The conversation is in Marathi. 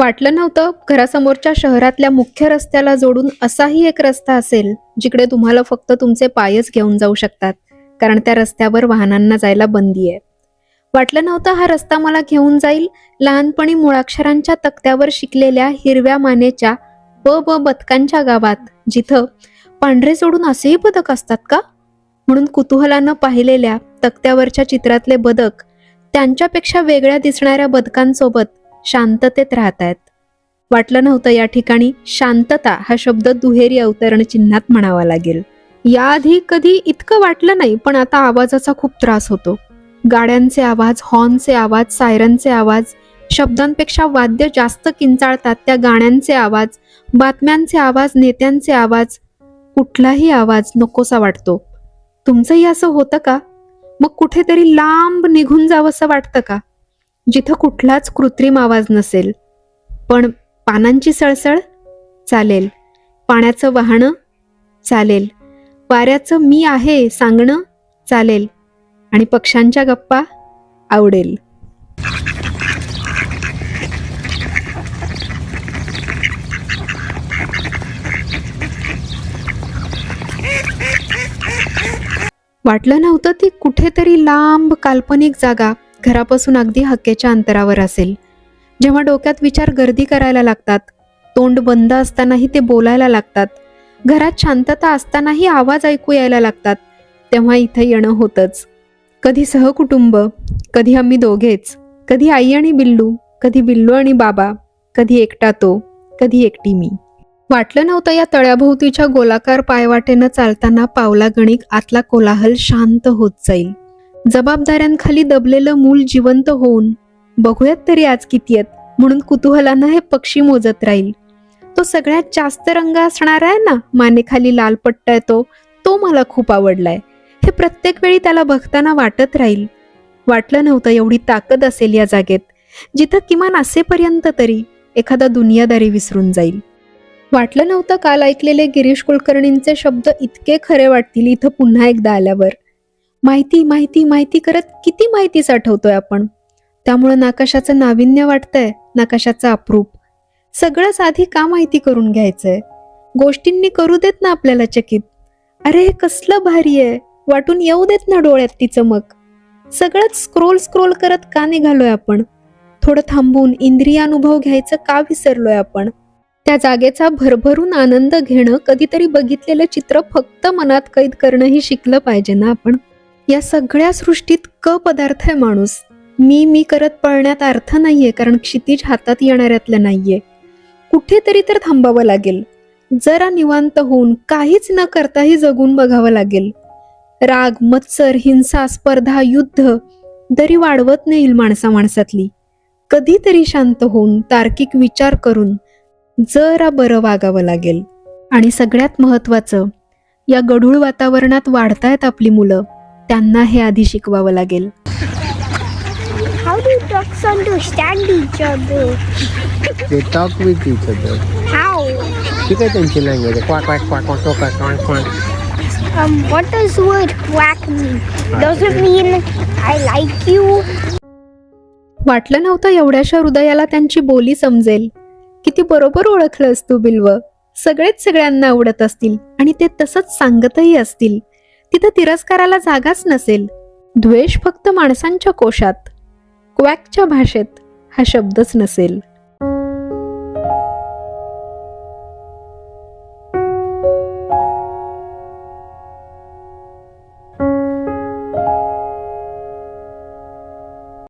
वाटलं नव्हतं घरासमोरच्या शहरातल्या मुख्य रस्त्याला जोडून असाही एक रस्ता असेल जिकडे तुम्हाला फक्त तुमचे पायच घेऊन जाऊ शकतात, कारण त्या रस्त्यावर वाहनांना जायला बंदी आहे. वाटलं नव्हतं हा रस्ता मला घेऊन जाईल लहानपणी मुळाक्षरांच्या तक्त्यावर शिकलेल्या हिरव्या मानेच्या ब बदकांच्या गावात, जिथं पांढरे सोडून असेही बदक असतात का म्हणून कुतूहलानं पाहिलेल्या तक्त्यावरच्या चित्रातले बदक त्यांच्यापेक्षा वेगळ्या दिसणाऱ्या बदकांसोबत शांततेत राहतायत. वाटलं नव्हतं या ठिकाणी शांतता हा शब्द दुहेरी अवतरण चिन्हात म्हणावा लागेल. याआधी कधी इतकं वाटलं नाही, पण आता आवाजाचा खूप त्रास होतो. गाड्यांचे आवाज, हॉर्नचे आवाज, सायरनचे आवाज, शब्दांपेक्षा वाद्य जास्त किंचाळतात त्या गाण्यांचे आवाज, बातम्यांचे आवाज, नेत्यांचे आवाज, कुठलाही आवाज नकोसा वाटतो. तुमचंही असं होतं का? मग कुठेतरी लांब निघून जावंसं वाटतं का, जिथं कुठलाच कृत्रिम आवाज नसेल, पण पानांची सळसळ चालेल, पाण्याचं वाहणं चालेल, वाऱ्याचं मी आहे सांगणं चालेल, आणि पक्ष्यांच्या गप्पा आवडेल. वाटलं नव्हतं ती कुठेतरी लांब काल्पनिक जागा घरापासून अगदी हक्केच्या अंतरावर असेल. जेव्हा डोक्यात विचार गर्दी करायला लागतात, तोंड बंद असतानाही ते बोलायला लागतात, घरात शांतता असतानाही आवाज ऐकू यायला लागतात, तेव्हा इथं येणं होतंच. कधी सहकुटुंब, कधी आम्ही दोघेच, कधी आई आणि बिल्लू, कधी बिल्लू आणि बाबा, कधी एकटा तो, कधी एकटी मी. वाटलं नव्हतं या तळ्याभोवतीच्या गोलाकार पायवाटेनं चालताना पावलागणिक आतला कोलाहल शांत होत जाईल. जबाबदाऱ्यांखाली दबलेलं मूल जिवंत होऊन बघूयात तरी आज किती आहेत म्हणून कुतूहलानं हे पक्षी मोजत राहील. तो सगळ्यात जास्त रंग असणार आहे ना, मानेखाली लाल पट्टा येतो, तो मला खूप आवडलाय, हे प्रत्येक वेळी त्याला बघताना वाटत राहील. वाटलं नव्हतं एवढी ताकद असेल या जागेत, जिथं किमान असेपर्यंत तरी एखादा दुनियादारी विसरून जाईल. वाटलं नव्हतं काल ऐकलेले गिरीश कुलकर्णींचे शब्द इतके खरे वाटतील इथं पुन्हा एकदा आल्यावर. माहिती माहिती माहिती करत किती माहिती साठवतोय आपण, त्यामुळं नाकाशाचं नाविन्य वाटतंय, नाकाशाचं अप्रूप. सगळंच आधी का माहिती करून घ्यायचंय, गोष्टींनी करू देत ना आपल्याला चकित. अरे हे कसलं भारी आहे, वाटून येऊ देत ना डोळ्यात ती चमक. सगळंच स्क्रोल करत का निघालोय आपण, थोडं थांबून इंद्रियानुभव घ्यायचं का विसरलोय आपण. त्या जागेचा भरभरून आनंद घेणं, कधीतरी बघितलेलं चित्र फक्त मनात कैद करणंही शिकलं पाहिजे ना आपण. या सगळ्या सृष्टीत क पदार्थ आहे माणूस. मी करत पळण्यात अर्थ नाहीये, कारण क्षितिज हातात येणाऱ्यातलं नाहीये. कुठेतरी तर थांबावं लागेल, जरा निवांत होऊन काहीच न करताही जगून बघावं लागेल. राग, मत्सर, हिंसा, स्पर्धा, युद्ध दरी वाढवत नेईल माणसातली. कधीतरी शांत होऊन तार्किक विचार करून जरा बरं वागावं लागेल. आणि सगळ्यात महत्वाचं, या गढूळ वातावरणात वाढतायत आपली मुलं, त्यांना हे आधी शिकवावं लागेल. How do ducks understand each other? They talk with each other. How? ती काय त्यांची लँग्वेज आहे, quack quack quack quack quack quack quack. What does the word quack mean? Does it mean I like you? वाटलं नव्हतं एवढ्याशा हृदयाला त्यांची बोली समजेल. किती बरोबर ओळखलंस तू बिल्व. सगळेच सगळ्यांना आवडत असतील आणि ते तसंच सांगतही असतील. तिथं तिरस्काराला जागाच नसेल. द्वेष फक्त माणसांच्या कोशात, क्वॅकच्या भाषेत हा शब्दच नसेल.